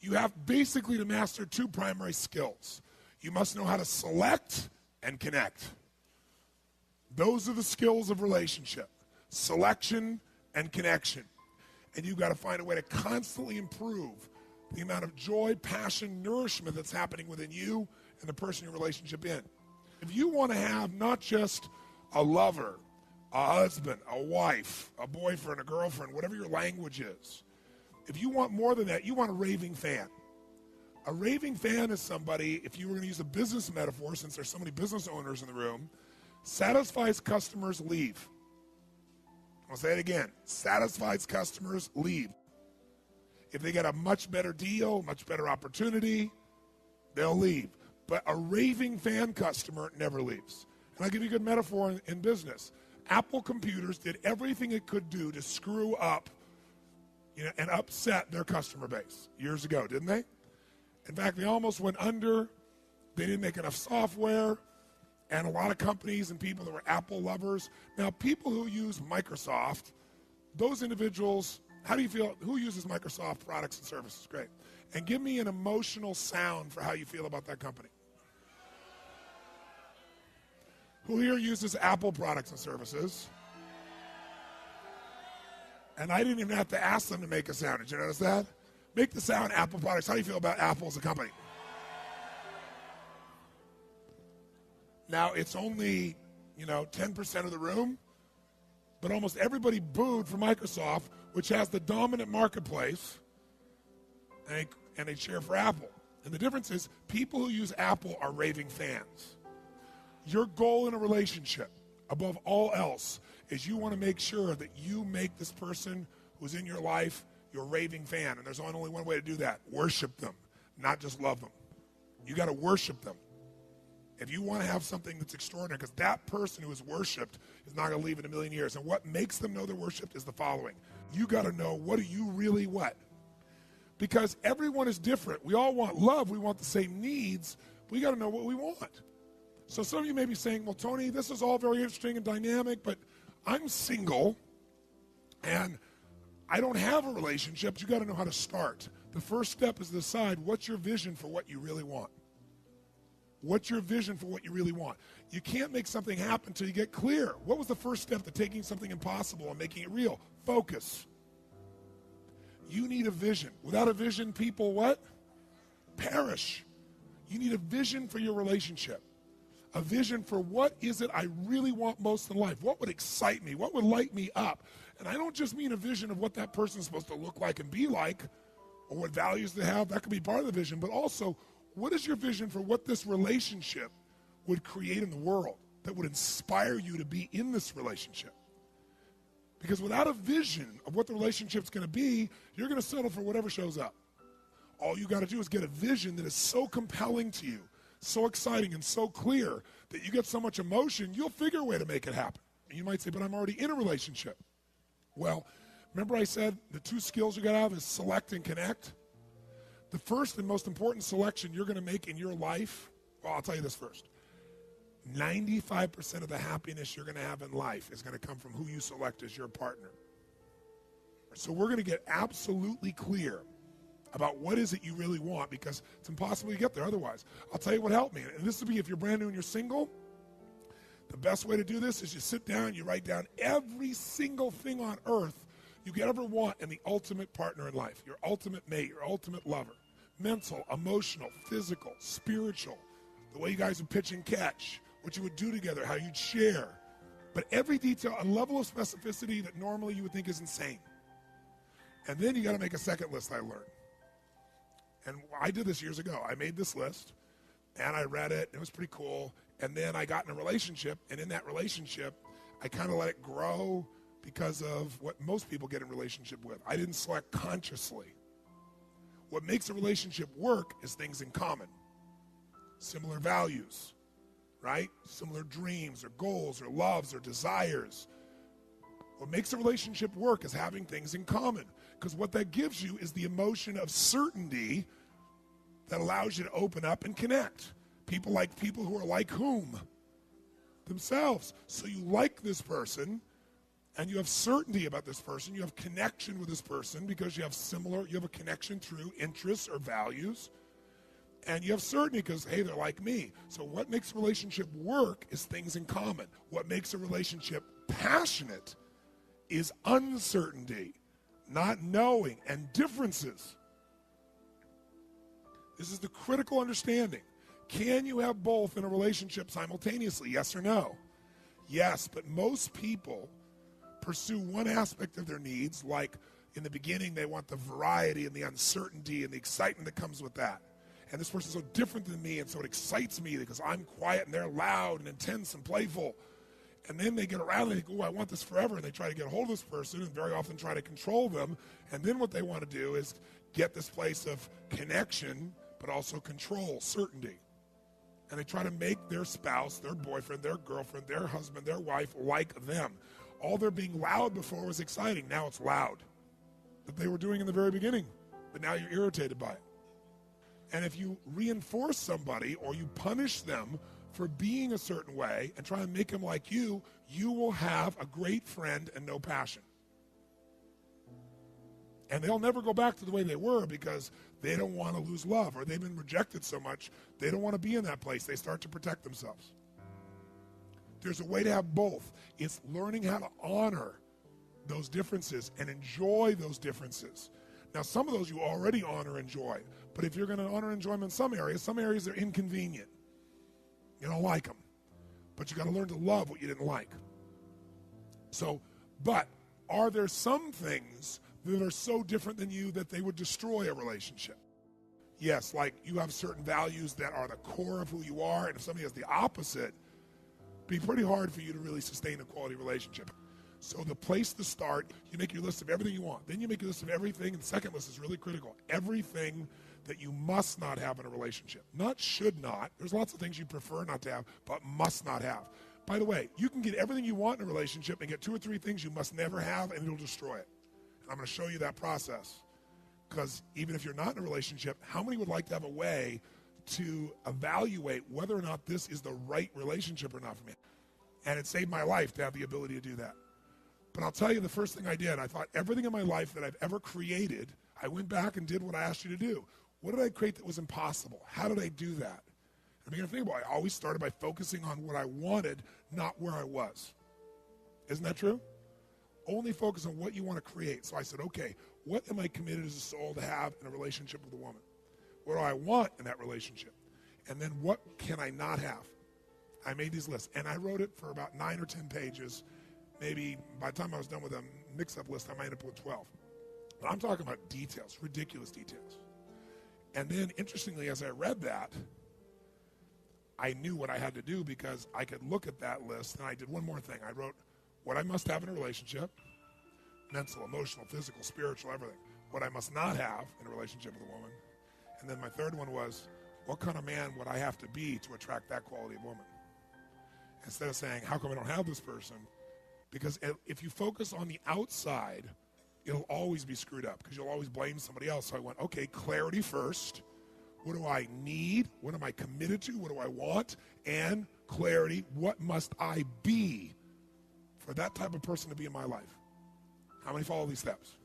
You have basically to master two primary skills. You must know how to select and connect. Those are the skills of relationship. Selection and connection. And you've got to find a way to constantly improve the amount of joy, passion, nourishment that's happening within you and the person you're in relationship in. If you want to have not just a lover, a husband, a wife, a boyfriend, a girlfriend, whatever your language is, if you want more than that, you want a raving fan. A raving fan is somebody, if you were going to use a business metaphor, since there's so many business owners in the room, satisfies customers, leave. I'll say it again. Satisfies customers, leave. If they get a much better deal, much better opportunity, they'll leave. But a raving fan customer never leaves. And I'll give you a good metaphor in business. Apple Computers did everything it could do to screw up, and upset their customer base years ago, didn't they? In fact, they almost went under. They didn't make enough software. And a lot of companies and people that were Apple lovers. Now, people who use Microsoft, those individuals, how do you feel? Who uses Microsoft products and services? Great. And give me an emotional sound for how you feel about that company. Who here uses Apple products and services? And I didn't even have to ask them to make a sound. Did you notice that? Make the sound, Apple products. How do you feel about Apple as a company? Now, it's only, 10% of the room, but almost everybody booed for Microsoft, which has the dominant marketplace, and they cheer for Apple. And the difference is people who use Apple are raving fans. Your goal in a relationship, above all else, is you want to make sure that you make this person who's in your life your raving fan. And there's only one way to do that. Worship them, not just love them. You got to worship them. If you want to have something that's extraordinary, because that person who is worshipped is not going to leave in a million years. And what makes them know they're worshipped is the following. You got to know, what do you really what? Because everyone is different. We all want love. We want the same needs. We got to know what we want. So some of you may be saying, well, Tony, this is all very interesting and dynamic, but I'm single and I don't have a relationship. You got to know how to start. The first step is to decide what's your vision for what you really want. What's your vision for what you really want? You can't make something happen until you get clear. What was the first step to taking something impossible and making it real? Focus. You need a vision. Without a vision, people what? Perish. You need a vision for your relationship. A vision for what is it I really want most in life? What would excite me? What would light me up? And I don't just mean a vision of what that person's supposed to look like and be like, or what values they have. That could be part of the vision. But also, what is your vision for what this relationship would create in the world that would inspire you to be in this relationship? Because without a vision of what the relationship's going to be, you're going to settle for whatever shows up. All you got to do is get a vision that is so compelling to you, so exciting and so clear that you get so much emotion, you'll figure a way to make it happen. And you might say, but I'm already in a relationship. Well, remember I said the two skills you got to have is select and connect? The first and most important selection you're going to make in your life, well, I'll tell you this first. 95% of the happiness you're going to have in life is going to come from who you select as your partner. So we're going to get absolutely clear about what is it you really want, because it's impossible to get there otherwise. I'll tell you what helped me. And this would be if you're brand new and you're single. The best way to do this is you sit down, you write down every single thing on earth you could ever want in the ultimate partner in life, your ultimate mate, your ultimate lover. Mental, emotional, physical, spiritual, the way you guys would pitch and catch, what you would do together, how you'd share. But every detail, a level of specificity that normally you would think is insane. And then you got to make a second list, I learned. And I did this years ago. I made this list, and I read it. It was pretty cool. And then I got in a relationship, and in that relationship, I kind of let it grow because of what most people get in relationship with. I didn't select consciously. What makes a relationship work is things in common. Similar values, right? Similar dreams or goals or loves or desires. What makes a relationship work is having things in common, because what that gives you is the emotion of certainty that allows you to open up and connect. People like people who are like whom? Themselves. So you like this person, and you have certainty about this person, you have connection with this person because you have a connection through interests or values, and you have certainty because, hey, they're like me. So what makes a relationship work is things in common. What makes a relationship passionate is uncertainty, not knowing, and differences. This is the critical understanding. Can you have both in a relationship simultaneously, yes or no? Yes, but most people pursue one aspect of their needs, like in the beginning they want the variety and the uncertainty and the excitement that comes with that. And this person's so different than me, and so it excites me because I'm quiet and they're loud and intense and playful. And then they get around and they think, oh, I want this forever, and they try to get a hold of this person and very often try to control them. And then what they want to do is get this place of connection, but also control, certainty. And they try to make their spouse, their boyfriend, their girlfriend, their husband, their wife like them. All their being loud before was exciting. Now it's loud. That they were doing in the very beginning. But now you're irritated by it. And if you reinforce somebody or you punish them for being a certain way and try and make them like you, you will have a great friend and no passion. And they'll never go back to the way they were because they don't want to lose love, or they've been rejected so much, they don't want to be in that place. They start to protect themselves. There's a way to have both. It's learning how to honor those differences and enjoy those differences. Now, some of those you already honor and enjoy, but if you're going to honor and enjoy them in some areas are inconvenient. You don't like them, but you got to learn to love what you didn't like. So, but are there some things that are so different than you that they would destroy a relationship? Yes, like you have certain values that are the core of who you are, and if somebody has the opposite, it'd be pretty hard for you to really sustain a quality relationship. So the place to start, you make your list of everything you want. Then you make your list of everything, and the second list is really critical. Everything that you must not have in a relationship. Not should not. There's lots of things you prefer not to have, but must not have. By the way, you can get everything you want in a relationship and get 2 or 3 things you must never have, and it'll destroy it. And I'm going to show you that process. Because even if you're not in a relationship, how many would like to have a way to evaluate whether or not this is the right relationship or not for me? And it saved my life to have the ability to do that. But I'll tell you the first thing I did, I thought everything in my life that I've ever created, I went back and did what I asked you to do. What did I create that was impossible? How did I do that? I began to think about it. I always started by focusing on what I wanted, not where I was. Isn't that true? Only focus on what you want to create. So I said, okay, what am I committed as a soul to have in a relationship with a woman? What do I want in that relationship? And then what can I not have? I made these lists, and I wrote it for about 9 or 10 pages. Maybe by the time I was done with a mix-up list, I might have put 12. But I'm talking about details, ridiculous details. And then, interestingly, as I read that, I knew what I had to do because I could look at that list, and I did one more thing. I wrote what I must have in a relationship, mental, emotional, physical, spiritual, everything. What I must not have in a relationship with a woman. And then my third one was, what kind of man would I have to be to attract that quality of woman? Instead of saying, how come I don't have this person? Because if you focus on the outside, it'll always be screwed up because you'll always blame somebody else. So I went, okay, clarity first. What do I need? What am I committed to? What do I want? And clarity, what must I be for that type of person to be in my life? How many follow these steps?